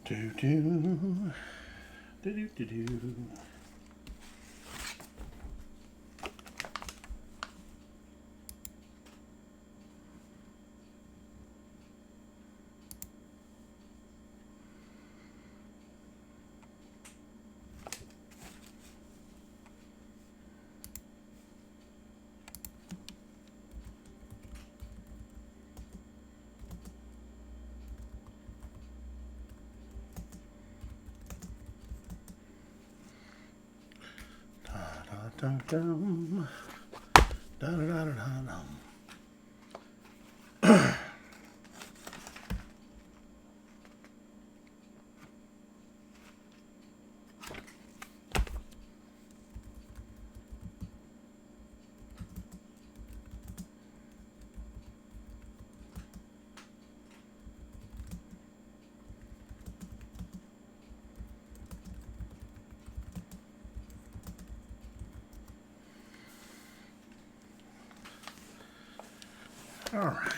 Do do do do do do. Dum, dum. Da, da, da, da, da. All right.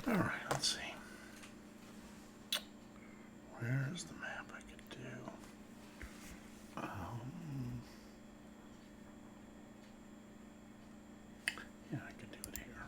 All right, let's see. Where's the map I could do? Yeah, I could do it here.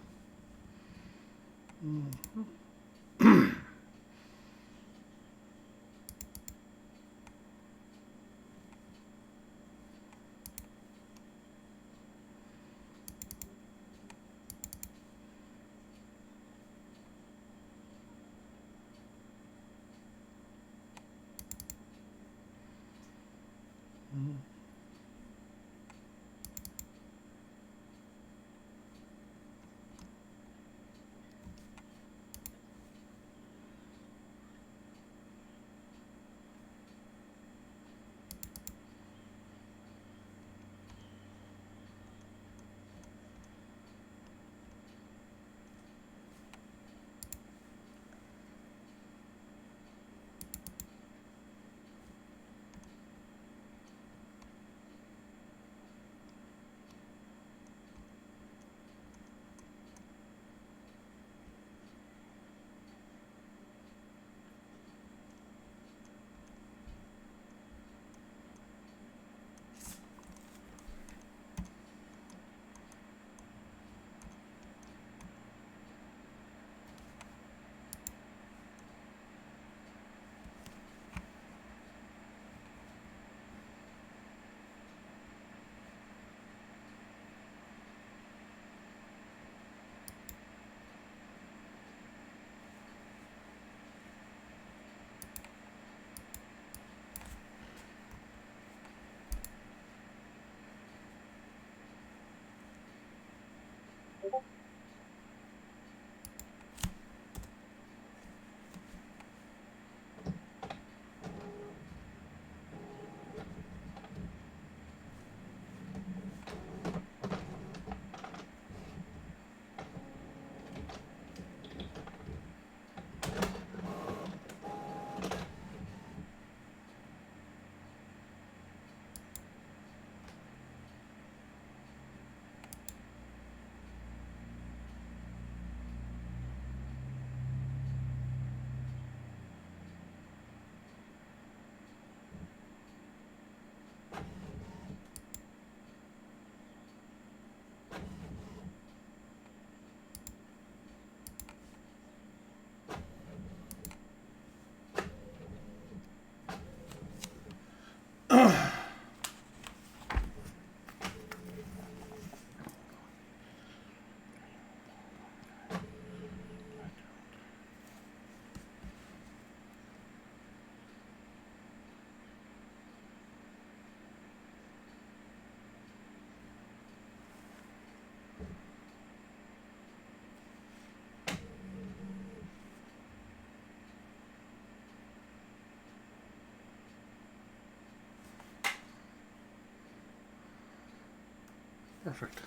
Perfect.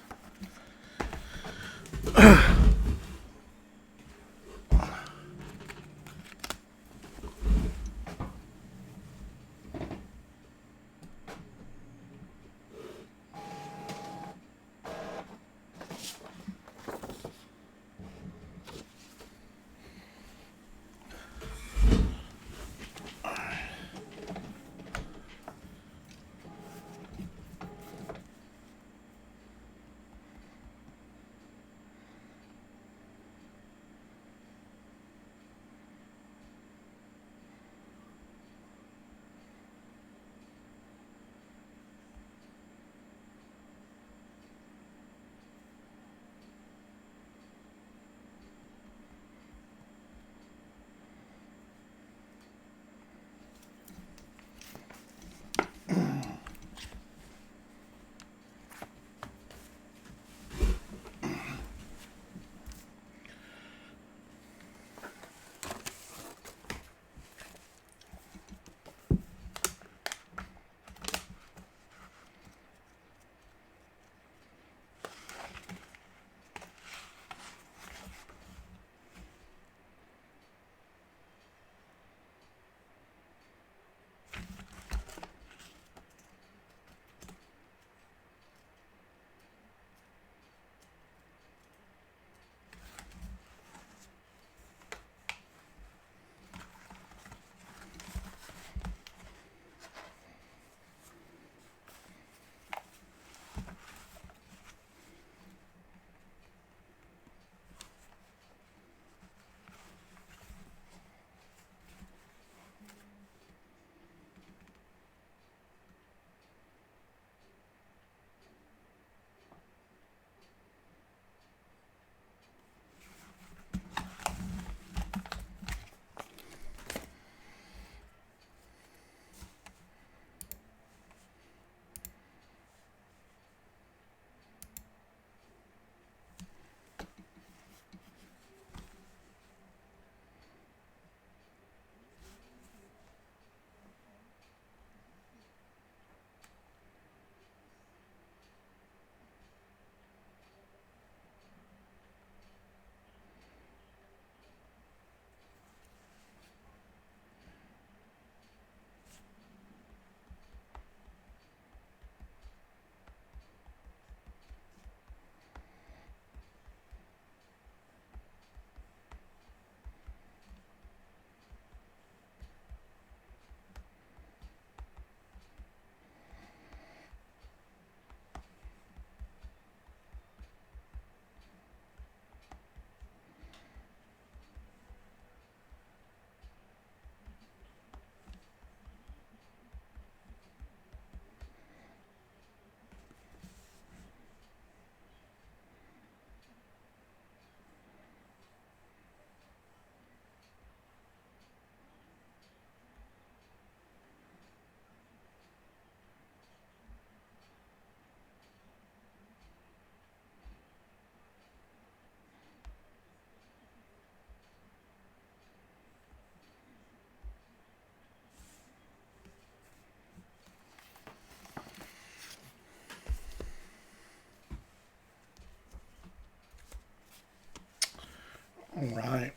All right.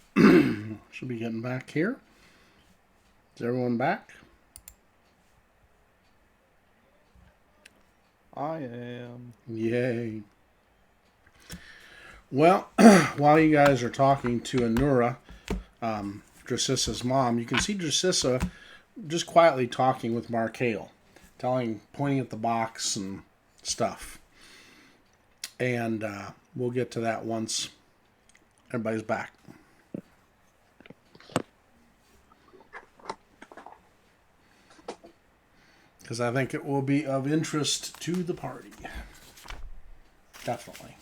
Should be getting back here. Is everyone back? I am. Yay. Well, while you guys are talking to Anura, Drecисsa's mom, you can see Drecissa just quietly talking with Markale, pointing at the box and stuff. And we'll get to that once everybody's back. Because I think it will be of interest to the party. Definitely.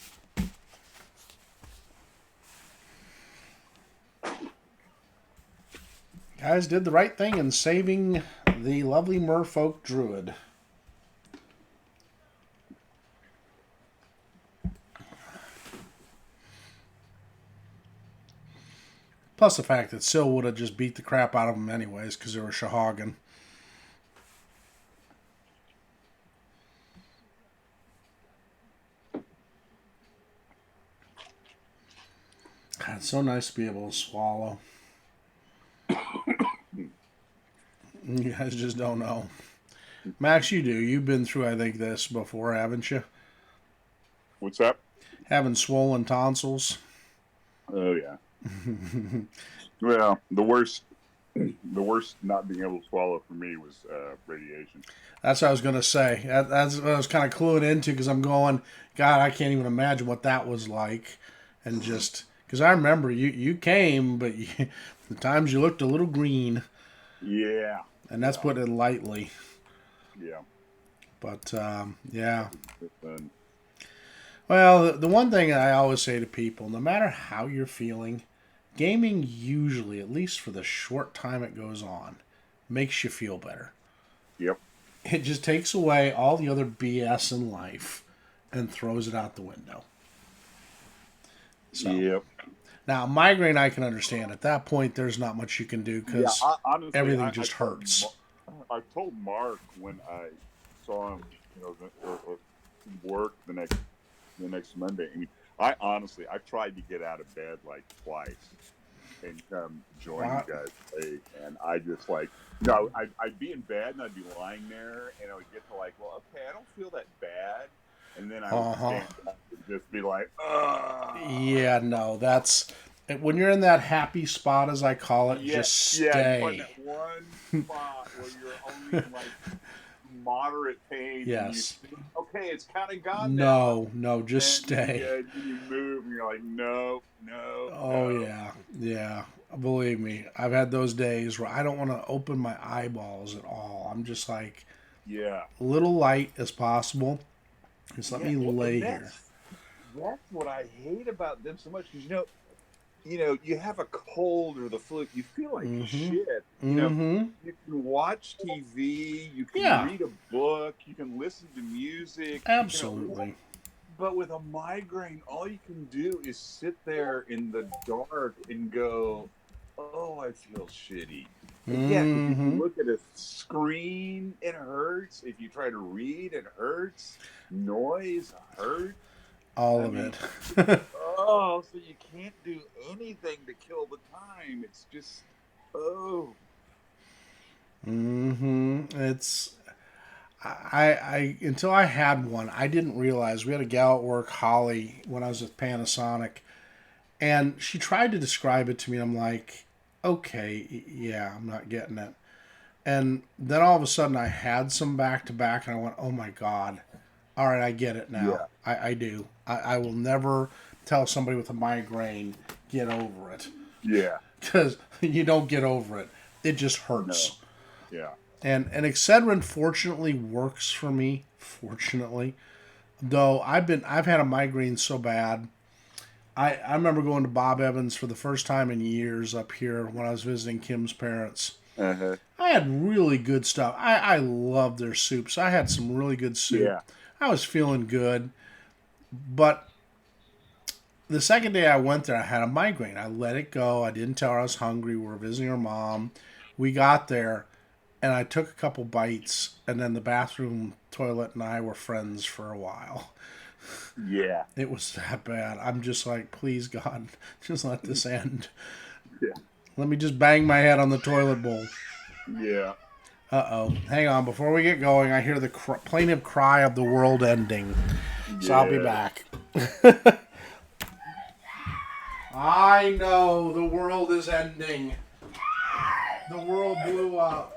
Guys did the right thing in saving the lovely merfolk druid. Plus the fact that Syl would have just beat the crap out of them anyways because they were Shahagan. It's so nice to be able to swallow. You guys just don't know. Max, you do. You've been through, I think, this before, haven't you? What's that? Having swollen tonsils. Oh yeah. Well, the worst not being able to swallow for me was radiation. That's what I was going to say. That's what I was kind of cluing into because I'm going, God, I can't even imagine what that was like. And just, because I remember you came, but the times you looked a little green. Yeah. And that's Yeah. putting it lightly. Yeah. But, yeah. It's fun. Well, the one thing I always say to people, no matter how you're feeling, gaming usually, at least for the short time it goes on, makes you feel better. Yep. It just takes away all the other BS in life and throws it out the window. So Yep. now migraine I can understand. At that point, there's not much you can do Yeah. because Honestly, everything just hurts. I told Mark when I saw him, work the next Monday. I mean, I tried to get out of bed like twice and come join Wow. you guys today, and I just I'd be in bed and I'd be lying there, and I would get to like, well, okay, I don't feel that bad, and then I would Uh-huh. stand up and just be like, ugh. Yeah, no, that's when you're in that happy spot, as I call it, Yeah, just yeah, you find stay. that one spot where you're only in like moderate pain, and you Yes. okay, it's kind of gone now. No, no, just And stay. you move, and you're like, no, no, Oh no. yeah, yeah. Believe me, I've had those days where I don't want to open my eyeballs at all. I'm just like Yeah, little light as possible. Just let yeah. me Well, lay and here. that's what I hate about them so much because you have a cold or the flu, you feel like Mm-hmm. shit. Mm-hmm. You can watch TV, you can Yeah, read a book, you can listen to music, absolutely. but with a migraine, all you can do is sit there in the dark and go, "Oh, I feel shitty." Yeah, if you Mm-hmm. look at a screen, it hurts. If you try to read, it hurts. Noise hurts. All I of mean, it. oh, so you can't do anything to kill the time. It's just, oh, Mm-hmm. I until I had one, I didn't realize we had a gal at work, Holly, when I was at Panasonic, and she tried to describe it to me. I'm like, okay, yeah, I'm not getting it. And then all of a sudden, I had some back to back, and I went, oh my god, all right, I get it now. yeah, I do. I will never tell somebody with a migraine get over it yeah, because you don't get over it. It just no, hurts. yeah, And Excedrin fortunately works for me. Fortunately, though I've had a migraine so bad. I remember going to Bob Evans for the first time in years up here when I was visiting Kim's parents. uh-huh. I had really good stuff. I loved their soups. I had some really good soup. Yeah, I was feeling good. But the second day I went there, I had a migraine. I let it go. I didn't tell her I was hungry. We were visiting her mom. We got there, and I took a couple bites, and then the bathroom toilet and I were friends for a while. yeah, It was that bad. I'm just like, please, God, just let this end. yeah, Let me just bang my head on the toilet bowl. yeah, Uh-oh. Hang on. Before we get going, I hear the plaintive cry of the world ending. So I'll be yeah. back. I know the world is ending. The world blew up.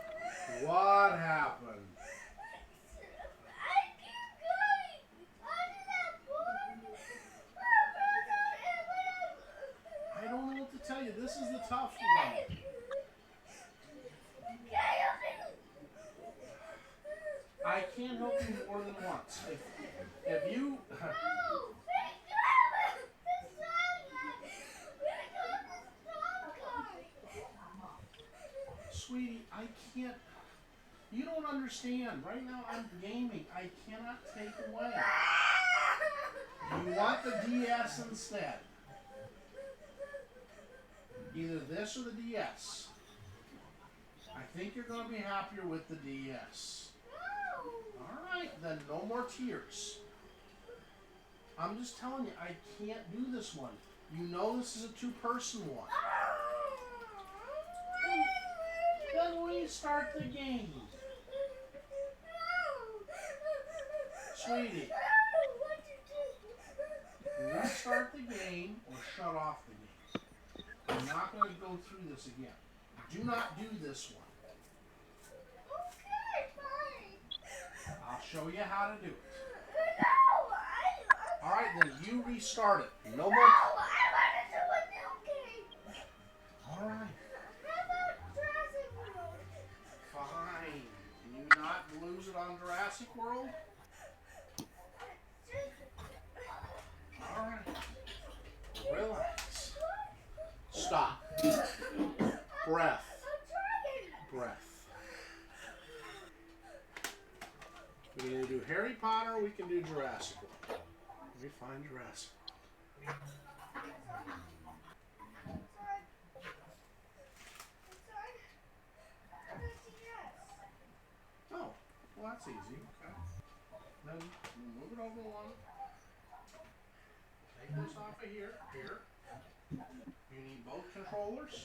What happened? I don't know what to tell you. This is the tough one. I can't help you more than once. If you... Sweetie, I can't... You don't understand. Right now I'm gaming. I cannot take away. You want the DS instead. Either this or the DS. I think you're going to be happier with the DS. Alright, then no more tears. I'm just telling you, I can't do this one. You know this is a two-person one. Then restart the game. Sweetie. Restart the game or shut off the game. I'm not going to go through this again. Do not do this one. Okay, fine. I'll show you how to do it. Alright, then you restart it. No more. No, I want to do a new game. Alright. How about Jurassic World? Fine. Can you not lose it on Jurassic World? Alright. Relax. Stop. Breath. Breath. We can either do Harry Potter or we can do Jurassic World. Let me find Jurassic. Oh, well that's easy. Okay. Then move it over one. Take this off of here. Here. You need both controllers.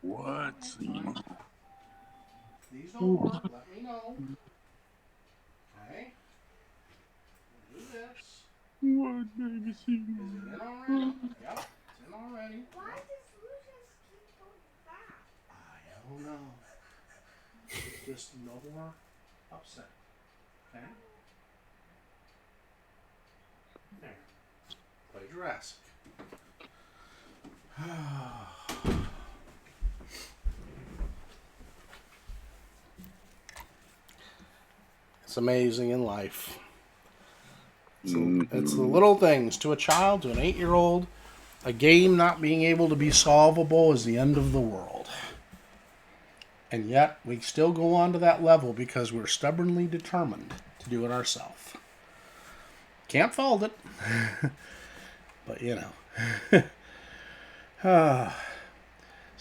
What? These don't work. Let me know. Okay. We'll do this. What magazine? Is it in already? Yep, it's in already. Why does Lucius keep going back? I don't know. Just no more upset. Okay? There. Play Jurassic. It's amazing in life. It's the little things. To a child, to an 8-year-old, a game not being able to be solvable is the end of the world. And yet, we still go on to that level because we're stubbornly determined to do it ourselves. Can't fault it. But, you know. So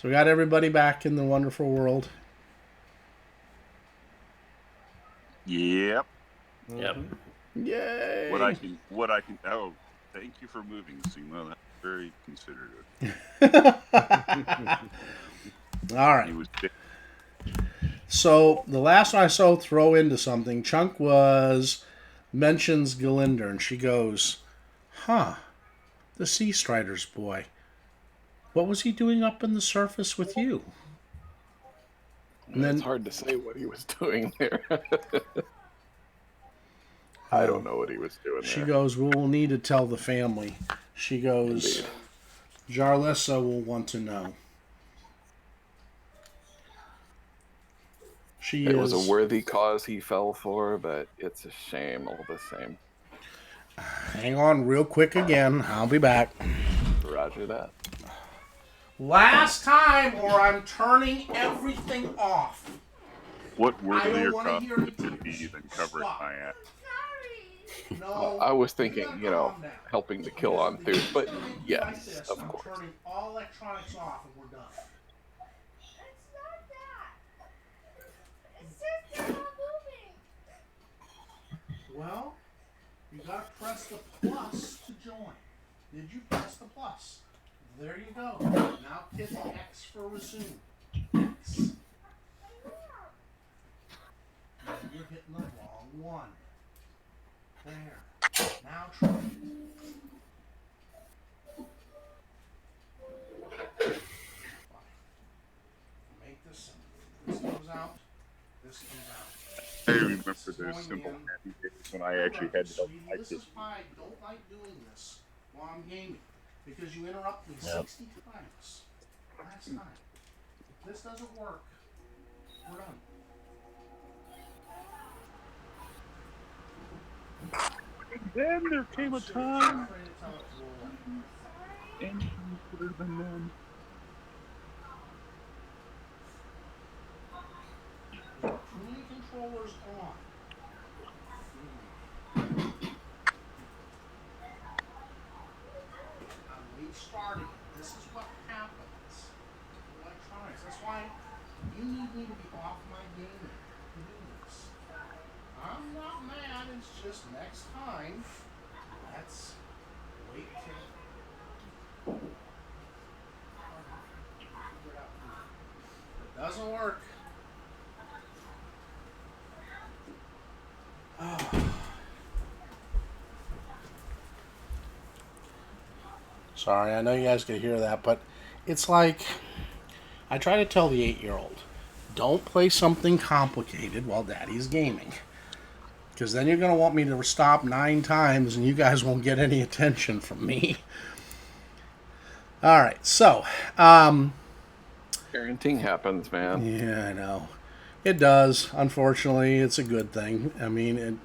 we got everybody back in the wonderful world. Yep. Yep. Yay! What I can. Oh, thank you for moving, Sima. That's very considerate. All right. He was. So the last one I saw throw into something, Chunk mentions Galinder, and she goes, "Huh, the Sea Strider's boy. What was he doing up in the surface with you?" And It's then hard to say what he was doing there. I don't know what he was doing she there. goes, "We'll need to tell the family." She goes, Indeed. "Jarlissa will want to know." It was a worthy cause he fell for, but it's a shame all the same. Hang on real quick again. I'll be back. Roger that. Last time, or I'm turning everything off. What I worthier don't wanna cause hear would any it be tears. than covering Stop. my ass? Sorry. No. I was thinking, gotta you know, calm down. helping to kill on The Thuth, user but link like yes, this, of I'm course. turning all electronics off and we're done. It's not that. It's just they're not moving. Well, you gotta press the plus to join. Did you press the plus? There you go. Now hit the X for resume. X. You're hitting the wrong one. There. Now try it. Make this simple. This comes out. This comes out. I remember This is those going simple in. happy days when I actually had to help Sweetie, my this kids. is why I don't like doing this while I'm gaming. Because you interrupt me Yep. 60 times. Last time. If this doesn't work, we're done. Then there came a Seriously, time, I'm afraid to tell it to roll away. and you could have been them. Too many controllers on. I'm restarting. This is what happens. Electronics. That's why you need me to be off my game to do this. I'm not mad. It's just next time. Let's wait till. Figure it out. It doesn't work. Sorry, I know you guys could hear that, but it's like I try to tell the 8-year-old, don't play something complicated while Daddy's gaming. Because then you're going to want me to stop 9 times and you guys won't get any attention from me. Alright, so. Parenting happens, man. Yeah, I know. It does. Unfortunately, it's a good thing. I mean,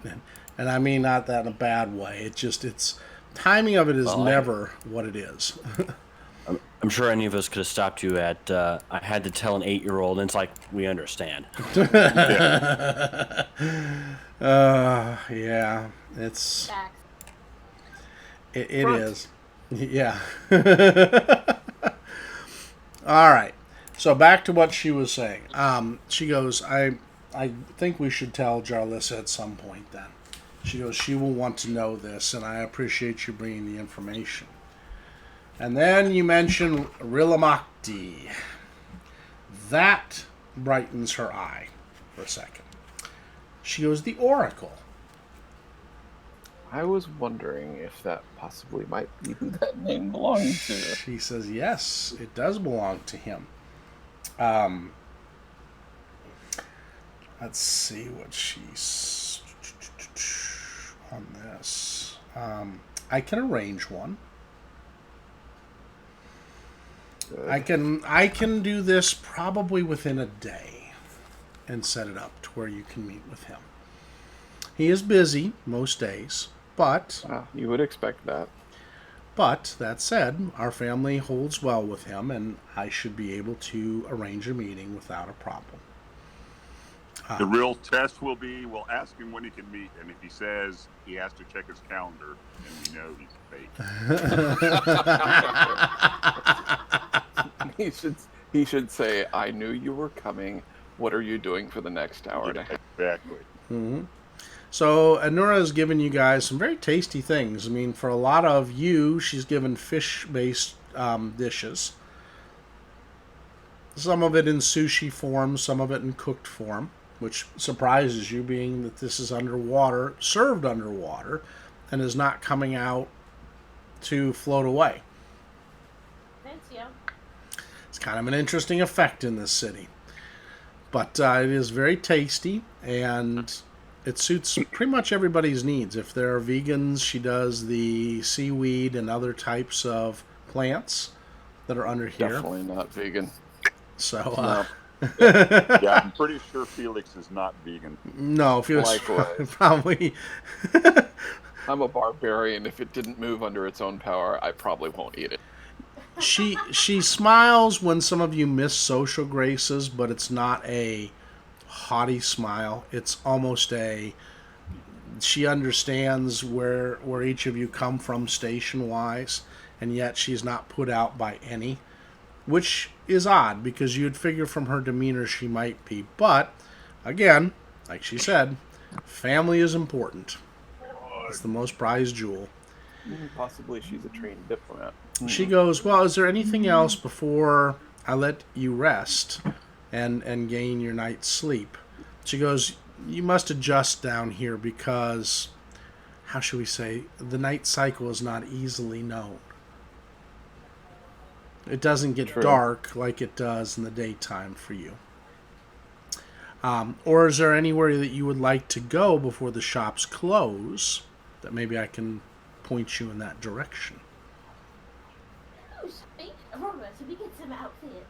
and I mean not that in a bad way. It's timing of it is never what it is. I'm sure any of us could have stopped you at, I had to tell an 8-year-old, and it's like, we understand. Yeah, it's... Facts. It is. Yeah. All right. So back to what she was saying. She goes, I think we should tell Jarlissa at some point then. She goes, she will want to know this, and I appreciate you bringing the information. And then you mention Rillamakti. That brightens her eye for a second. She goes, the Oracle. I was wondering if that possibly might be who that name belonged to. She says, yes, it does belong to him. Let's see what she's on this. I can arrange one. Good. I can do this probably within a day and set it up to where you can meet with him. He is busy most days, but You would expect that. But, that said, our family holds well with him, and I should be able to arrange a meeting without a problem. The real test will be, we'll ask him when he can meet, and if he says he has to check his calendar, then we know he's fake. He should say, I knew you were coming. What are you doing for the next hour and a half? Exactly. Mm-hmm. So, Anura has given you guys some very tasty things. I mean, for a lot of you, she's given fish-based dishes. Some of it in sushi form, some of it in cooked form, which surprises you, being that this is underwater, served underwater, and is not coming out to float away. Thanks, yo. It's kind of an interesting effect in this city. But it is very tasty, and it suits pretty much everybody's needs. If there are vegans, she does the seaweed and other types of plants that are under here. Definitely not vegan. So, Yeah, I'm pretty sure Felix is not vegan. no, if you Likewise. probably. I'm a barbarian. If it didn't move under its own power, I probably won't eat it. She smiles when some of you miss social graces, but it's not a haughty smile. It's almost she understands where each of you come from station-wise, and yet she's not put out by any, which is odd, because you'd figure from her demeanor she might be. But, again, like she said, family is important. It's the most prized jewel. Possibly she's a trained diplomat. She goes, well, is there anything else before I let you rest and gain your night's sleep? She goes, you must adjust down here because, how should we say, the night cycle is not easily known. It doesn't get True. dark like it does in the daytime for you. Or is there anywhere that you would like to go before the shops close that maybe I can point you in that direction? Oh, sweet. Aurora, should we get some outfit?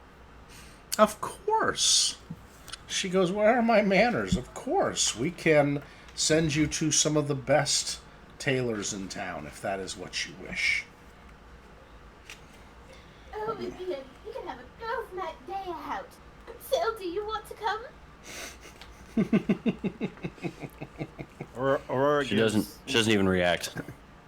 Of course. She goes, where are my manners? Of course. We can send you to some of the best tailors in town if that is what you wish. Oh, we can have a girls' night day out. Sil, do you want to come? Aurora She doesn't even react.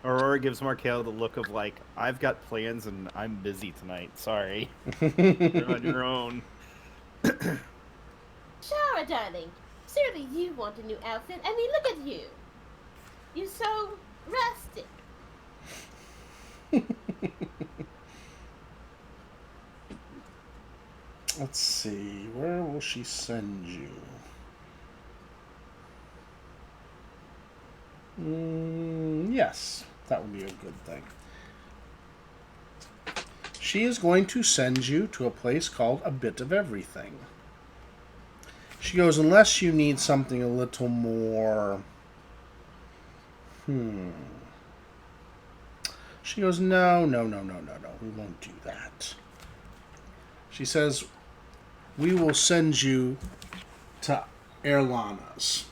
Aurora gives Markel the look of like, I've got plans and I'm busy tonight. Sorry. You're on your own. Shara, darling. Surely you want a new outfit. I mean, look at you. You're so rustic. Let's see. Where will she send you? Yes, that would be a good thing. She is going to send you to a place called A Bit of Everything. She goes, unless you need something a little more... She goes, no. We won't do that. She says, we will send you to Erlana's.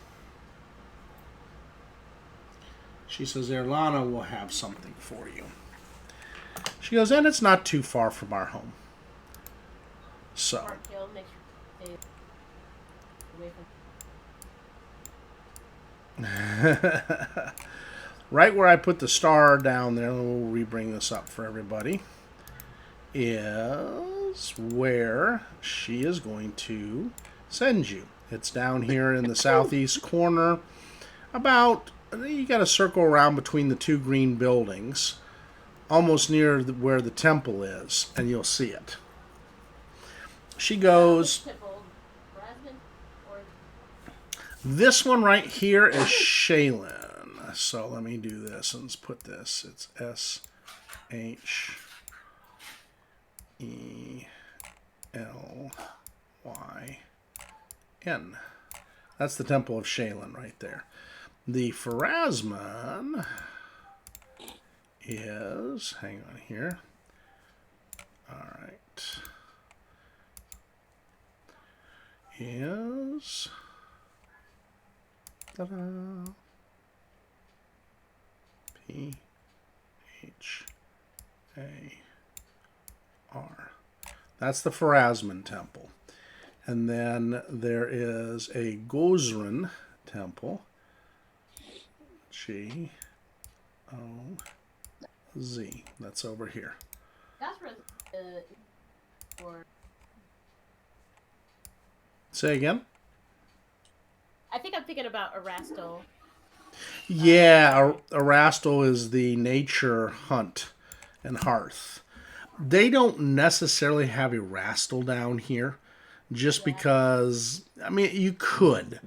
She says, Erlana will have something for you. She goes, and it's not too far from our home. So. Markel makes you stay away from. Right where I put the star down there, we'll re-bring this up for everybody, is where she is going to send you. It's down here in the southeast corner. About, you got to circle around between the two green buildings, almost near where the temple is, and you'll see it. She goes, this one right here is Shaylin. So let me do this and let's put this. It's Shelyn. That's the Temple of Shaylin right there. The Pharasman is, hang on here. All right. Is, ta-da. P-H-A-R. That's the Pharasman temple. And then there is a Gozran temple. G-O-Z. That's over here. That's for. Say again? I think I'm thinking about Erastil. Yeah, Erastil is the nature hunt and hearth. They don't necessarily have Erastil down here, just because. I mean, you could,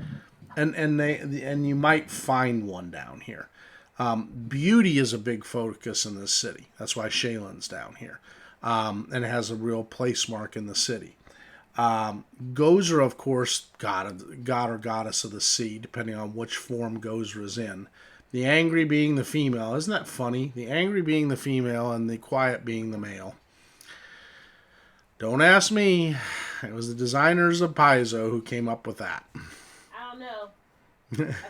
and you might find one down here. Beauty is a big focus in this city. That's why Shaylyn's down here, and it has a real place mark in the city. Gozer, of course, god or goddess of the sea, depending on which form Gozer is in. The angry being the female. Isn't that funny? The angry being the female and the quiet being the male. Don't ask me. It was the designers of Paizo who came up with that. I don't know.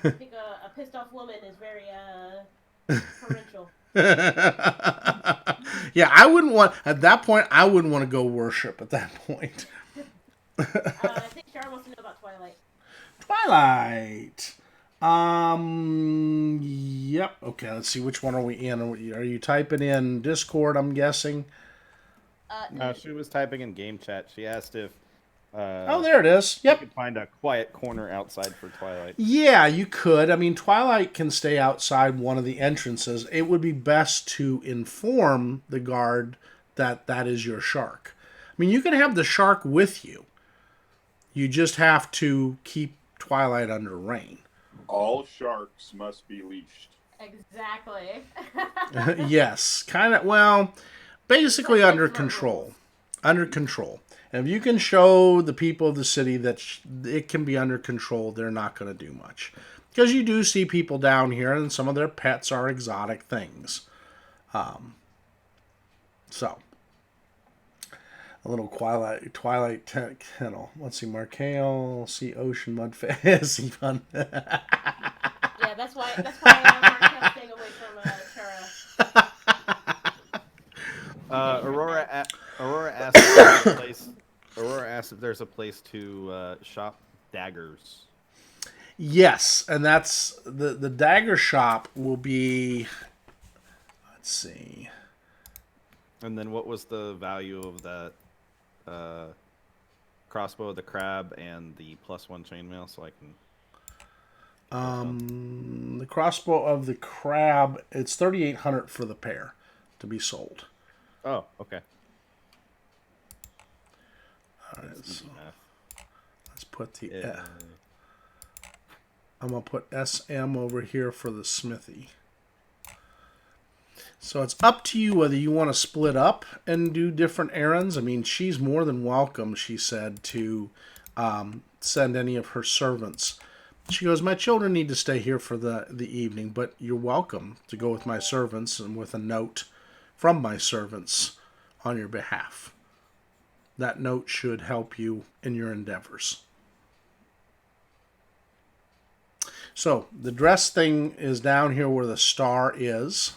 I think a pissed off woman is very torrential. Yeah, I wouldn't want, at that point, I wouldn't want to go worship at that point. I think Sharon wants to know about Twilight. Twilight. Yep. Okay, let's see. Which one are we in? Are you typing in Discord, I'm guessing? No, she was typing in game chat. She asked if oh, there it is. Yep. you could find a quiet corner outside for Twilight. Yeah, you could. I mean, Twilight can stay outside one of the entrances. It would be best to inform the guard that that is your shark. I mean, you can have the shark with you. You just have to keep Twilight under rein. All sharks must be leashed. Exactly. Yes, kind of. Well, basically under control. Under control. And if you can show the people of the city that it can be under control, they're not going to do much. Because you do see people down here, and some of their pets are exotic things. So, a little Twilight kennel. Let's see, Markale, see Ocean Mudface, see Fun. Yeah, that's why Markel staying away from Chara. Aurora asked if there's a place. Aurora asked if there's a place to shop daggers. Yes, and that's the dagger shop will be. Let's see. And then what was the value of that crossbow of the crab and the +1 chainmail, so I can The crossbow of the crab, it's 3,800 for the pair to be sold. Oh, okay. All right, Easy so math. let's put the. Yeah. I'm gonna put SM over here for the smithy. So it's up to you whether you want to split up and do different errands. I mean, she's more than welcome, she said, to send any of her servants. She goes, my children need to stay here for the evening, but you're welcome to go with my servants and with a note from my servants on your behalf. That note should help you in your endeavors. So the dress thing is down here where the star is.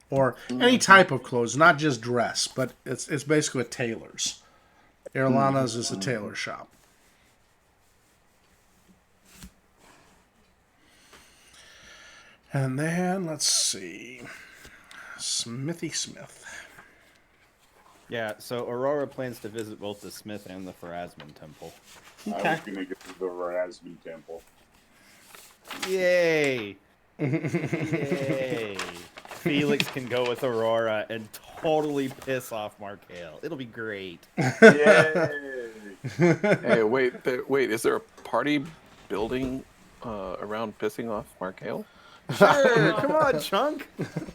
Or any type of clothes, not just dress, but it's basically a tailor's. Erlana's is a tailor shop. And then, let's see. Smithy Smith. Yeah, so Aurora plans to visit both the Smith and the Pharasman temple. I was going to get to the Razman Temple. Yay! Yay! Felix can go with Aurora and totally piss off Markale. It'll be great. Yay! Hey, wait, is there a party building around pissing off Markale? Sure, come on, Chunk.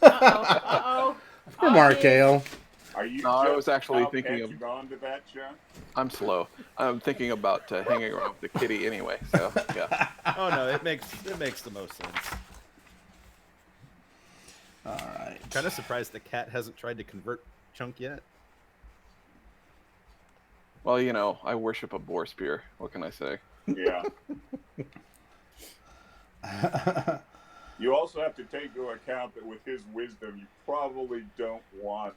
Uh-oh. For Markale. Are you No, I just was actually how thinking bad of- you gone to that, John? I'm slow. I'm thinking about hanging around with the kitty anyway. So yeah. Oh no, it makes the most sense. All right. Kind of surprised the cat hasn't tried to convert Chunk yet. Well, you know, I worship a boar spear. What can I say? Yeah. You also have to take into account that with his wisdom, you probably don't want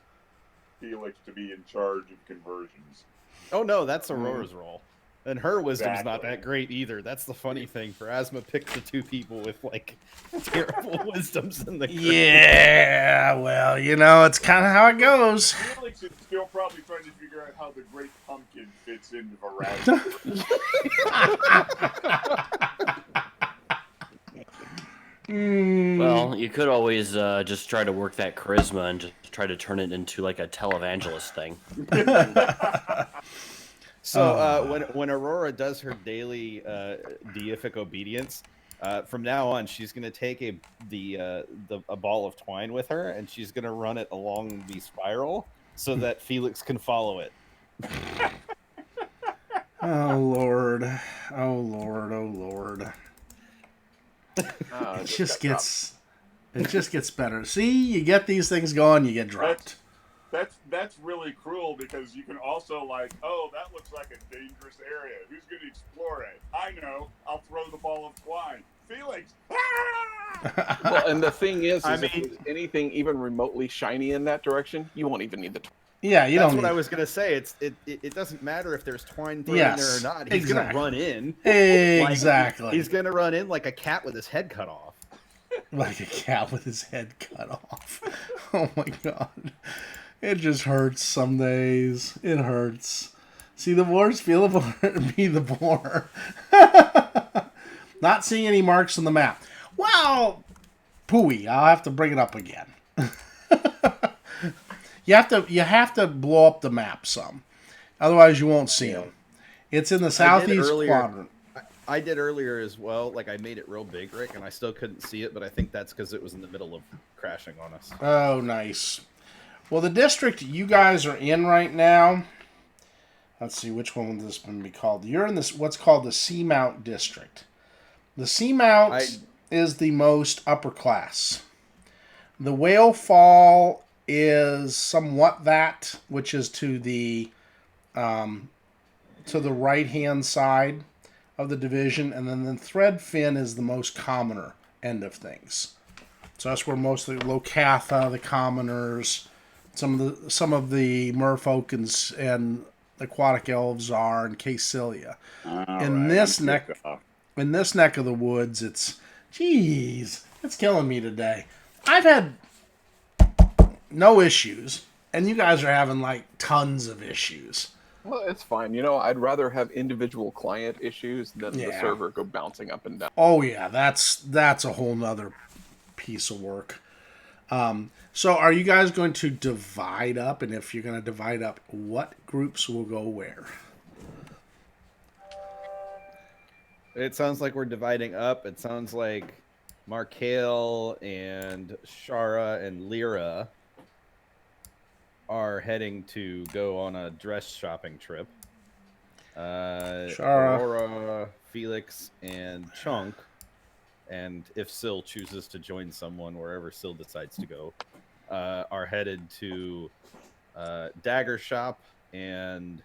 Felix to be in charge of conversions. Oh no, that's Aurora's role. And her wisdom's not Exactly. that great either. That's the funny thing. Pharasma picked the two people with like terrible wisdoms in the group. Yeah, well, you know, it's kind of how it goes. Felix is still probably trying to figure out how the Great Pumpkin fits into Razman. Well, you could always just try to work that charisma and just try to turn it into like a televangelist thing. So when Aurora does her daily deific obedience, from now on she's going to take a ball of twine with her and she's going to run it along the spiral so that Felix can follow it. Oh, Lord. Oh, Lord. Oh, Lord. It just gets better. See, you get these things going, you get dropped. That's really cruel because you can also like, oh, that looks like a dangerous area. Who's going to explore it? I know. I'll throw the ball of twine. Felix. Ah! Well, and the thing is I if mean- there's anything even remotely shiny in that direction, you won't even need the. Yeah, you That's don't what I need... was going to say. It doesn't matter if there's twine thrown Yes, in there or not. He's going exactly. to run in. Exactly. He's going to run in like a cat with his head cut off. Like a cat with his head cut off. Oh, my God. It just hurts some days. It hurts. See the boars? Feel the boar. Be the boar. Not seeing any marks on the map. Well, pooey. I'll have to bring it up again. You have to blow up the map some. Otherwise, you won't see them. It's in the southeast quadrant. I did earlier as well. Like I made it real big, Rick, and I still couldn't see it, but I think that's because it was in the middle of crashing on us. Oh, nice. Well, the district you guys are in right now. Let's see, which one would this one be called? You're in this what's called the Seamount district. The Seamount is the most upper class. The Whale Fall is somewhat that, which is to the right hand side of the division, and then the Threadfin is the most commoner end of things. So that's where mostly Locatha, the commoners, some of the merfolk and aquatic elves are, and Caecilia. In this neck of the woods, it's killing me today. I've had no issues, and you guys are having like tons of issues. Well, it's fine. You know, I'd rather have individual client issues than the Yeah. server go bouncing up and down. Oh yeah, that's a whole nother piece of work. So are you guys going to divide up? And if you're going to divide up, what groups will go where? It sounds like we're dividing up. It sounds like Markale and Shara and Lyra are heading to go on a dress shopping trip. Shara. Aurora, Felix, and Chunk, and if Syl chooses to join someone wherever Syl decides to go, are headed to Dagger Shop and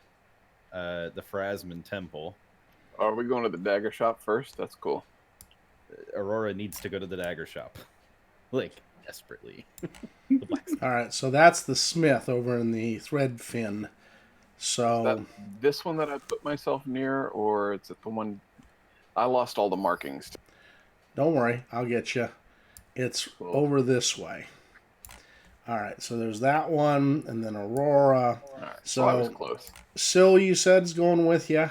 the Phrasman Temple. Are we going to the dagger shop first? That's cool. Aurora needs to go to the Dagger Shop, like desperately. All right, so that's the Smith over in the Threadfin. Is So that this one that I put myself near, or is it the one I lost all the markings? don't worry, I'll get you. It's Cool. over this way. All right, so there's that one, and then Aurora. All right, so I was So close. Syl, you said, is going with you.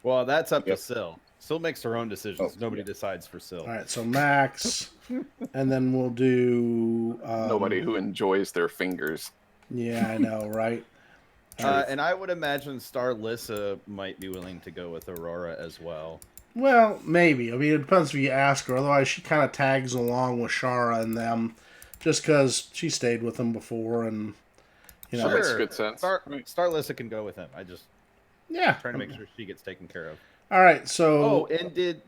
Well, that's up Yep. to Syl. Syl makes her own decisions. Oh, Nobody yeah. decides for Syl. All right, so Max, and then we'll do Nobody who enjoys their fingers. Yeah, I know, right? And I would imagine Starlissa might be willing to go with Aurora as well. Well, maybe. I mean, it depends if you ask her. Otherwise, she kind of tags along with Shara and them, just because she stayed with them before, and you know, Sure. Makes good sense. Starlissa can go with him. I just yeah. trying to make sure she gets taken care of. All right, Oh, so and did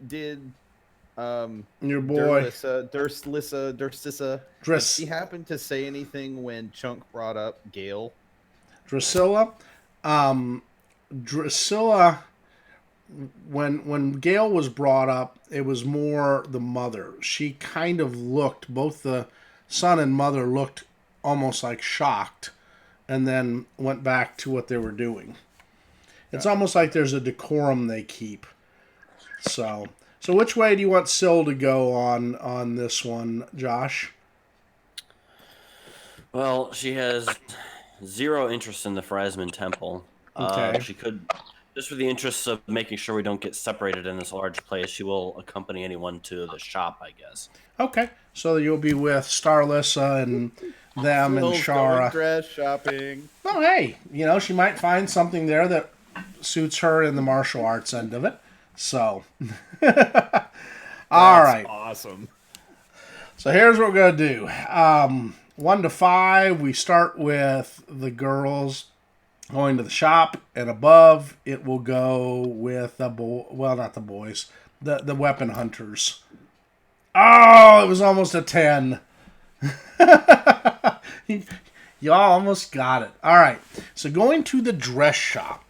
your boy Drecissa, did she happen to say anything when Chunk brought up Gale? Drecilla, Drecilla. When Gail was brought up, it was more the mother. She kind of looked, both the son and mother looked almost like shocked, and then went back to what they were doing. It's almost like there's a decorum they keep. So which way do you want Syl to go on this one, Josh? Well, she has zero interest in the Phrasman Temple. Okay. She could, just for the interests of making sure we don't get separated in this large place, she will accompany anyone to the shop, I guess. Okay, so you'll be with Starlissa and them and Syl's going Shara. dress shopping. Well, hey, you know, she might find something there that suits her in the martial arts end of it. So, all right. Awesome. So here's what we're going to do. 1 to 5, we start with the girls going to the shop, and above it will go with the not the boys, the weapon hunters. Oh, it was almost a 10. Y'all almost got it. All right. So going to the dress shop.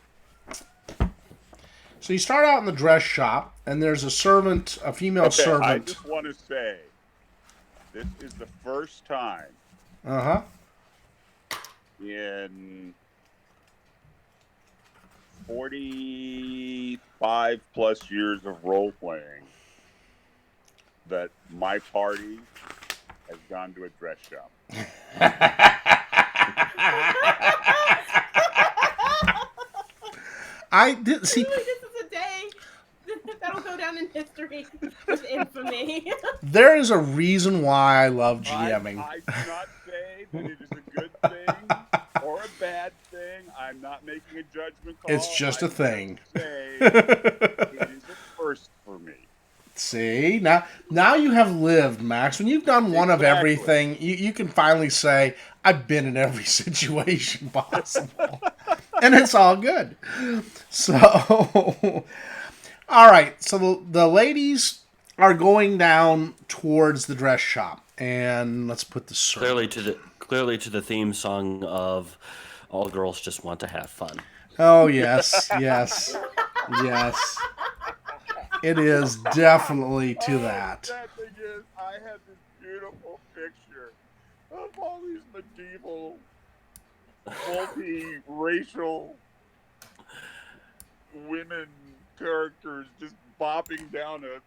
So you start out in the dress shop, and there's a servant, a female Okay, I servant. just want to say, this is the first time Uh-huh. in 45 plus years of role playing that my party has gone to a dress shop. I did see. This is a day that'll go down in history with infamy. There is a reason why I love GMing. I do not say that it is a good thing or a bad thing. I'm not making a judgment call. It's just a thing. Say it is a first for me. See, now you have lived, Max. When you've done one of Exactly. everything, you can finally say, I've been in every situation possible. And it's all good. So, all right. So the ladies are going down towards the dress shop. And let's put the Clearly to the theme song of All Girls Just Want to Have Fun. Oh, yes, yes, yes. It is definitely to that. That thing is, I have this beautiful picture of all these medieval, multi-racial women characters just bopping down a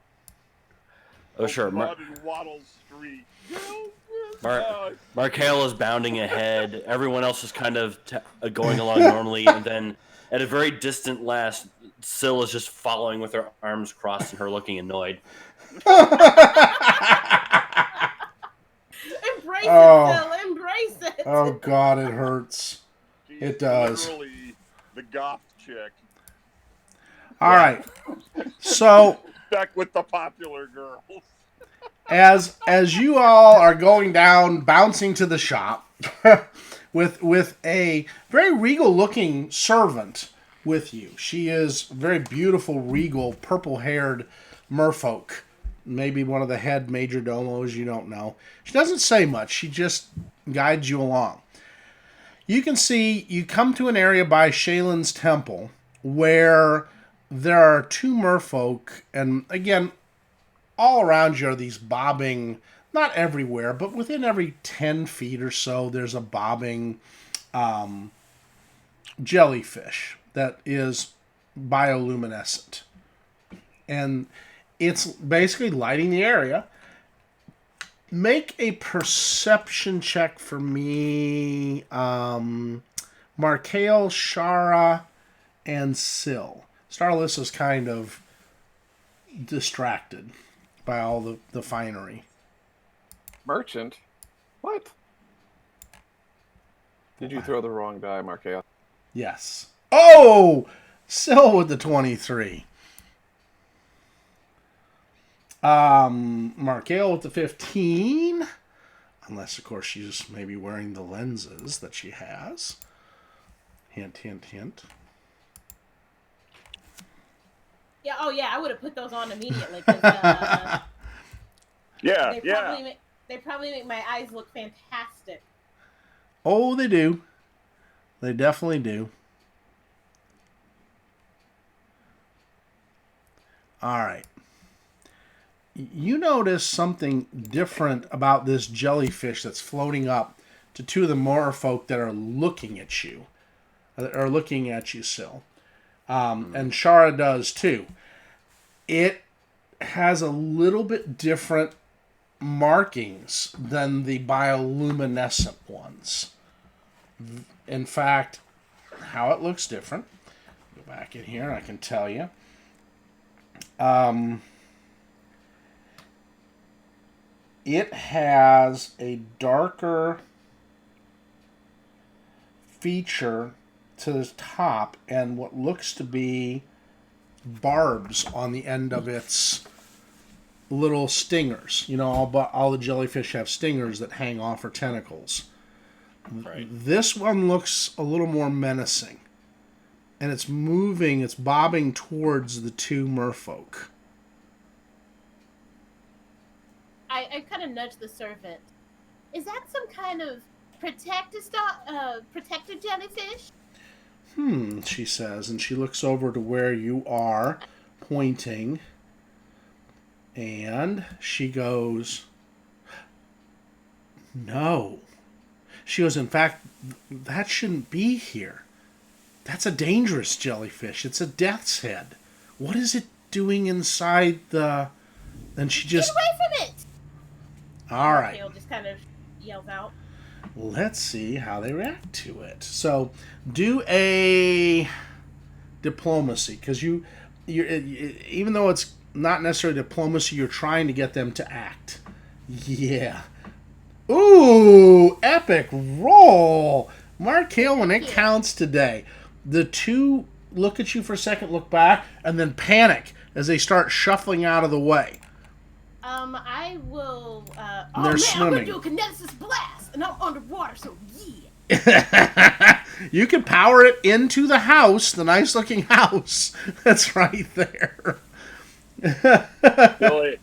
Oh, sure. mud and wattle street. Girls just Markel is bounding ahead. Everyone else is kind of going along normally, and then at a very distant last, Syl is just following with her arms crossed and her looking annoyed. Embrace Oh. it, Syl. Embrace it. Oh God, it hurts. She's It does. literally the goth chick. All right. So Stuck with the popular girls. as you all are going down, bouncing to the shop, with a very regal looking servant with you. She is very beautiful, regal, purple haired merfolk. Maybe one of the head major domos, you don't know. She doesn't say much. She just guides you along. You can see you come to an area by Shaylin's temple where there are two merfolk, and again, all around you are these bobbing, not everywhere, but within every 10 feet or so, there's a bobbing jellyfish that is bioluminescent. And it's basically lighting the area. Make a perception check for me, Markael, Shara, and Syl. Starless is kind of distracted by all the finery. Merchant? What? Did you throw the wrong die, Markel? Yes. Oh! Syl with the 23. Markael with the 15. Unless, of course, she's maybe wearing the lenses that she has. Hint, hint, hint. Yeah. Oh, yeah. I would have put those on immediately. 'Cause, Yeah, they probably make my eyes look fantastic. Oh, they do. They definitely do. All right. You notice something different about this jellyfish that's floating up to two of the merfolk that are looking at you. Or looking at you, Syl. And Shara does too. It has a little bit different markings than the bioluminescent ones. In fact, how it looks different. Go back in here and I can tell you. It has a darker feature to the top and what looks to be barbs on the end of its little stingers. You know, all the jellyfish have stingers that hang off her tentacles. Right. This one looks a little more menacing. And it's moving, it's bobbing towards the two merfolk. I kind of nudged the servant. Is that some kind of protector jellyfish? She says, and she looks over to where you are, pointing, and she goes, no. She goes, in fact, that shouldn't be here. That's a dangerous jellyfish. It's a death's head. What is it doing inside the... And she just... Get away from it! All right. Markael just kind of yells out. Let's see how they react to it. So, do a diplomacy, because you even though it's not necessarily diplomacy, you're trying to get them to act. Yeah. Ooh, epic roll. Markael, when it counts today, the two look at you for a second, look back, and then panic as they start shuffling out of the way. I will. They're swimming. I'm gonna do a kinesis blast, and I'm underwater, so yeah. You can power it into the house, the nice looking house that's right there. Kill it.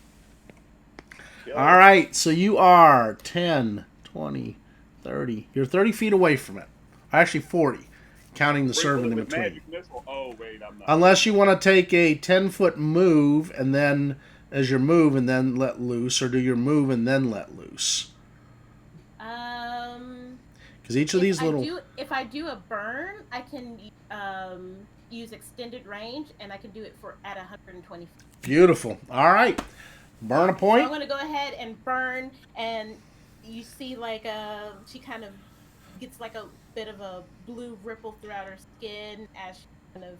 All right, so you are 10, 20, 30. You're 30 feet away from it. Actually, 40, counting the servant in between. Magic missile. Oh, wait, I'm not. Unless you want to take a 10-foot move, and then as your move, and then let loose, or do your move and then let loose. Because each of these little... If I do a burn, I can use extended range, and I can do it at 120 feet. Beautiful. All right. Burn a point. So I'm going to go ahead and burn, and you see like she kind of gets like a bit of a blue ripple throughout her skin as she kind of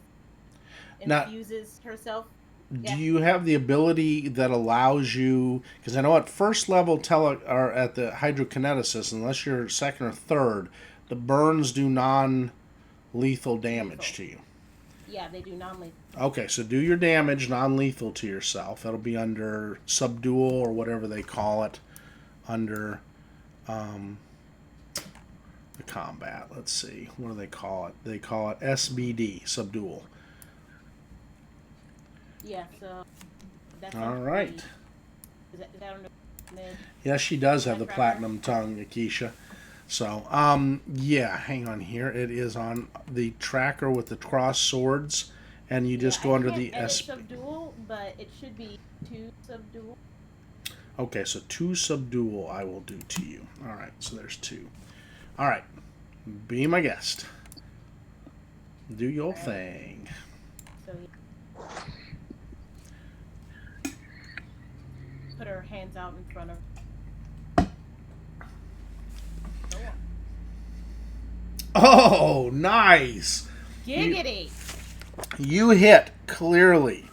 Now, infuses herself. do Yeah. you have the ability that allows you? Because I know at first level or at the hydrokineticist, unless you're second or third, the burns do non-lethal damage to you. Yeah, they do non-lethal. Okay, so do your damage non-lethal to yourself. That'll be under subdual or whatever they call it under the combat. Let's see. What do they call it? They call it SBD, subdual. Yeah, so that's All right. Is that under mid? Yes, she does have the Tracker? platinum tongue, Akisha. So, yeah, hang on here. It is on the tracker with the cross swords, and you just go under the S. S. Subdual, but it should be 2 subdual. Okay, so 2 subdual I will do to you. All right, so there's 2. All right, be my guest. Do your thing. So put her hands out in front of her. Oh, nice. Giggity! You hit clearly.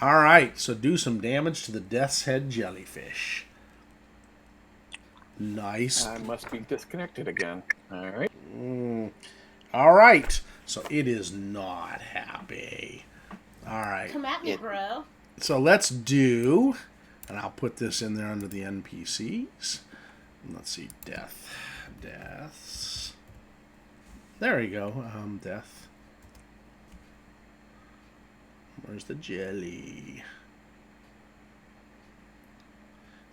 All right, so do some damage to the Death's Head jellyfish. Nice. I must be disconnected again. All right. All right, so it is not happy. All right. Come at me, bro. So let's do, and I'll put this in there under the NPCs. Let's see, deaths. There you go, death. Where's the jelly?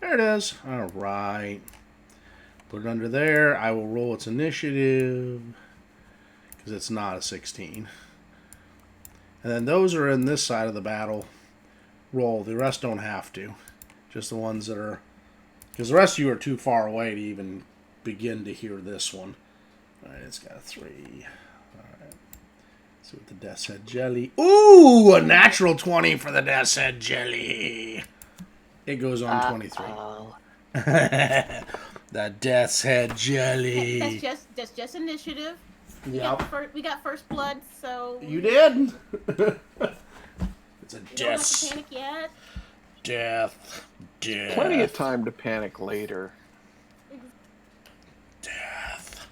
There it is. All right. Put it under there. I will roll its initiative because it's not a 16. And then those are in this side of the battle. Roll. The rest don't have to. Just the ones that are... Because the rest of you are too far away to even begin to hear this one. Alright, it's got a 3. Alright. See what the Death's Head Jelly... Ooh! A natural 20 for the Death's Head Jelly! It goes on 23. The Death's Head Jelly. That's just initiative. Yep. We got first blood, so You did? It's a you don't have to death. panic yet. Death. Plenty of time to panic later. Death.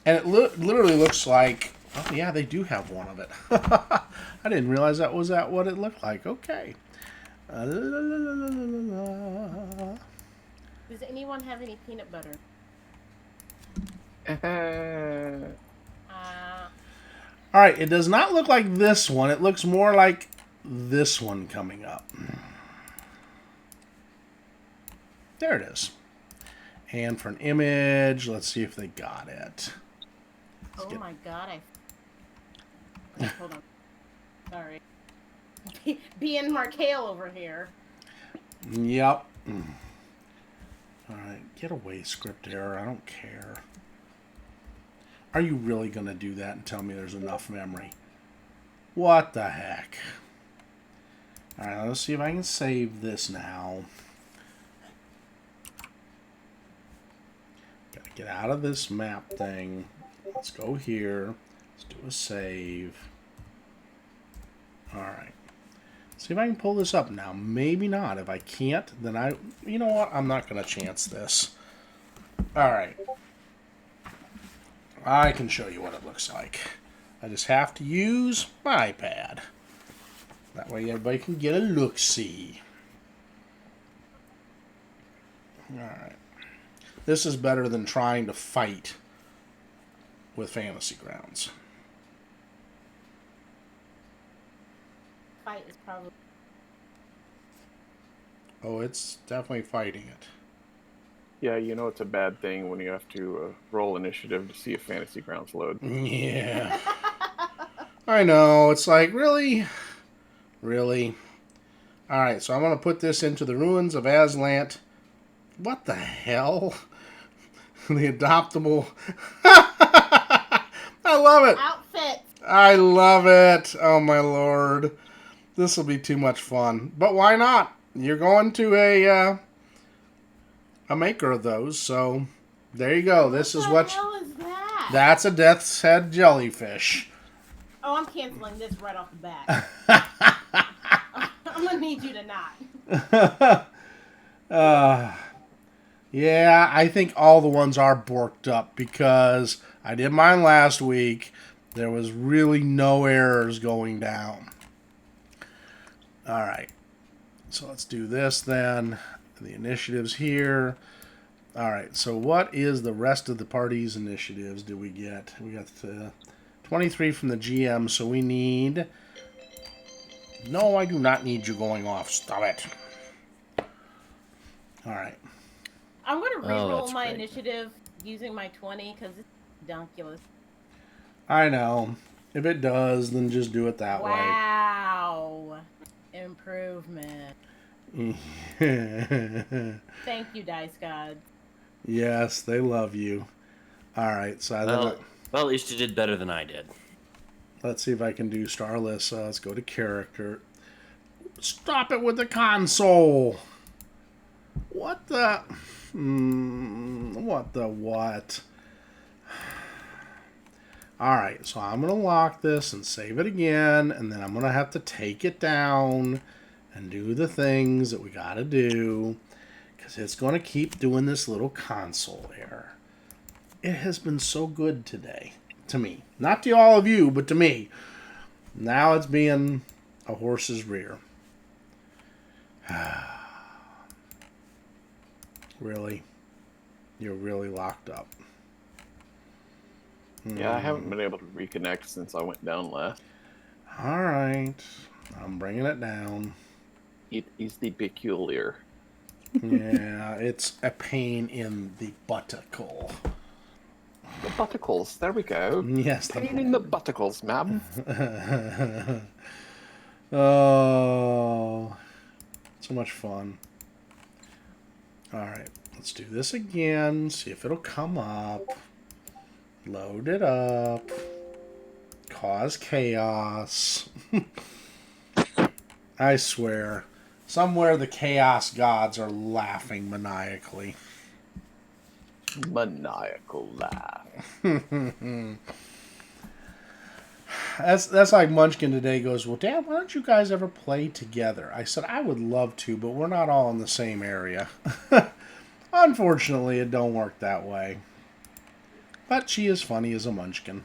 And it literally looks like... Oh, yeah, they do have one of it. I didn't realize that was what it looked like. Okay. Does anyone have any peanut butter? All right, it does not look like this one. It looks more like this one coming up. There it is. And for an image, let's see if they got it. Oh my god, hold on. Sorry. Being Markale over here. Yep. Alright, get away, script error. I don't care. Are you really going to do that and tell me there's enough memory? What the heck? Alright, let's see if I can save this now. Gotta get out of this map thing. Let's go here. Let's do a save. Alright. See if I can pull this up now. Maybe not. If I can't, then you know what? I'm not going to chance this. Alright. I can show you what it looks like. I just have to use my iPad. That way everybody can get a look-see. Alright. This is better than trying to fight with Fantasy Grounds. Fight is probably... Oh, it's definitely fighting it. Yeah, you know it's a bad thing when you have to roll initiative to see if Fantasy Grounds load. Yeah. I know. It's like, really? Really? Alright, so I'm going to put this into the Ruins of Azlant. What the hell? The adoptable... I love it! Outfit! I love it! Oh my lord. This will be too much fun. But why not? You're going to a a maker of those. So there you go. This is What the hell is that? That's a death's head jellyfish. Oh, I'm canceling this right off the bat. I'm gonna need you to not. Yeah, I think all the ones are borked up because I did mine last week. There was really no errors going down. All right. So let's do this then. The initiatives here. All right. So what is the rest of the party's initiatives do we get? We got 23 from the GM, so we need... No, I do not need you going off. Stop it. All right. I'm gonna re-roll that's my great. initiative using my 20 because it's ridiculous. I know. If it does, then just do it that Wow. Improvement. way. Thank you, Dice Gods. Yes, they love you. All right, so Well, at least you did better than I did. let's see if I can do Starless. Let's go to character. Stop it with the console. What the? What the what? All right, so I'm going to lock this and save it again, and then I'm going to have to take it down and do the things that we got to do because it's going to keep doing this little console error. It has been so good today to me. Not to all of you, but to me. Now it's being a horse's rear. Really? You're really locked up. Yeah, I haven't been able to reconnect since I went down last. All right. I'm bringing it down. It is the peculiar. Yeah, it's a pain in the butticle. The butticles. There we go. Yes. Pain in the butticles, ma'am. Oh, so much fun. All right, let's do this again. See if it'll come up. Load it up. Cause chaos. I swear. Somewhere the chaos gods are laughing maniacally. Maniacal laugh. That's like Munchkin today goes, well, Dad, why don't you guys ever play together? I said, I would love to, but we're not all in the same area. Unfortunately, it don't work that way. But she is funny as a Munchkin.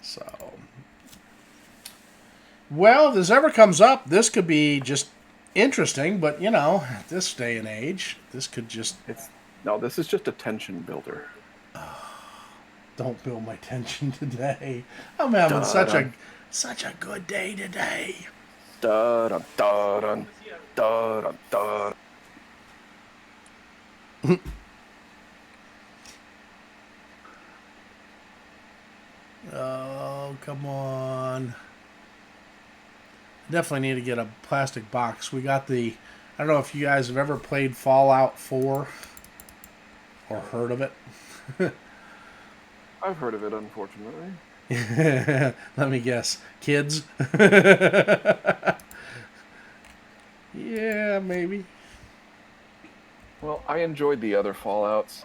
So, well, if this ever comes up, this could be just interesting, but, you know, at this day and age, this could just... No, this is just a tension builder. Don't build my tension today. I'm having such a good day today. Da da da da da da. Oh, come on. Definitely need to get a plastic box. We got the... I don't know if you guys have ever played Fallout 4 or heard of it. I've heard of it, unfortunately. Let me guess. Kids? Yeah, maybe. Well, I enjoyed the other Fallouts.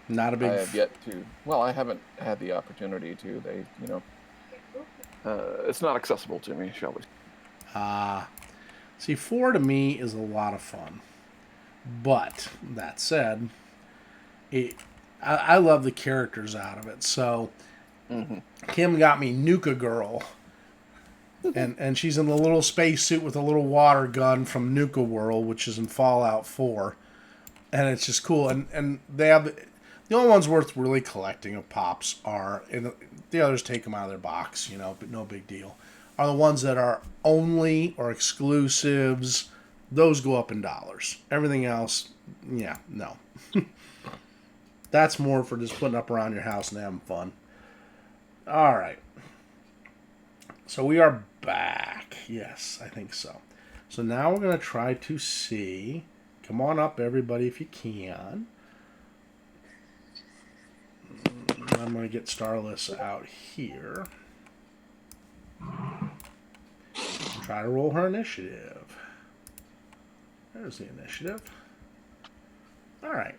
Not a big... I have yet to... Well, I haven't had the opportunity to. They, you know... it's not accessible to me, shall we? See, 4 to me is a lot of fun. But, that said, I love the characters out of it. So, Kim got me Nuka Girl. And she's in the little spacesuit with a little water gun from Nuka World, which is in Fallout 4. And it's just cool. And they have... The only ones worth really collecting of Pops are... And the others take them out of their box, you know, but no big deal. Are the ones that are only or exclusives. Those go up in dollars. Everything else, yeah, no. That's more for just putting up around your house and having fun. All right. So we are back. Yes, I think so. So now we're going to try to see. Come on up, everybody, if you can. I'm going to get Starless out here. Try to roll her initiative. There's the initiative. All right.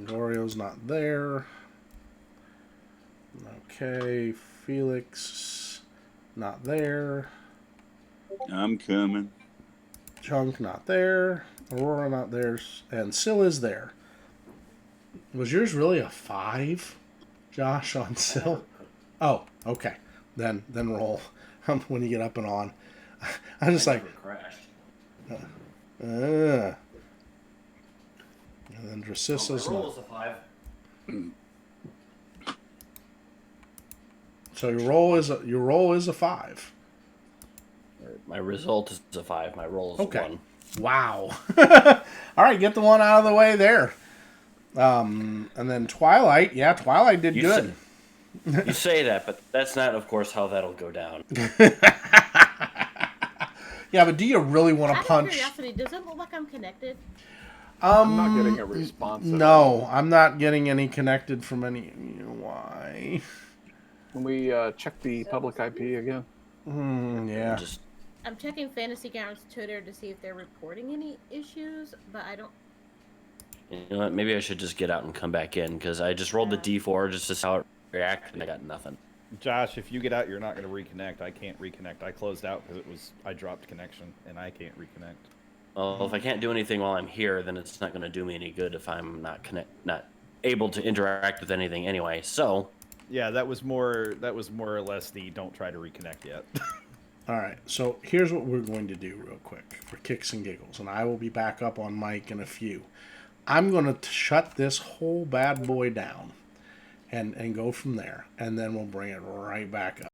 Gorio's not there. Okay, Felix, not there. I'm coming. Chunk, not there. Aurora, not there. And Syl is there. Was yours really a 5, Josh, on Syl? Oh, okay. Then roll when you get up and on. I'm just like, crashed. and then Drecissa's My roll not. is a 5. So your roll is a 5. My result is a 5. My roll is a Okay. 1. Wow. All right, get the one out of the way there. And then Twilight. Yeah, Twilight did good. You say that, but that's not, of course, how that'll go down. Yeah, but do you really want to Out of punch? curiosity, does it look like I'm connected? I'm not getting a response. No, I'm not getting any connected from any. Why? Can we check the public IP again? Yeah. I'm checking Fantasy Grounds Twitter to see if they're reporting any issues, but I don't. You know what? Maybe I should just get out and come back in, because I just rolled the D4 just to see how it reacted, and I got nothing. Josh, if you get out, you're not going to reconnect. I can't reconnect. I closed out because I dropped connection, and I can't reconnect. Well, if I can't do anything while I'm here, then it's not going to do me any good if I'm not able to interact with anything anyway. So, Yeah, that was more or less the don't try to reconnect yet. All right. So here's what we're going to do real quick for kicks and giggles, and I will be back up on mic in a few. I'm going to shut this whole bad boy down and go from there, and then we'll bring it right back up.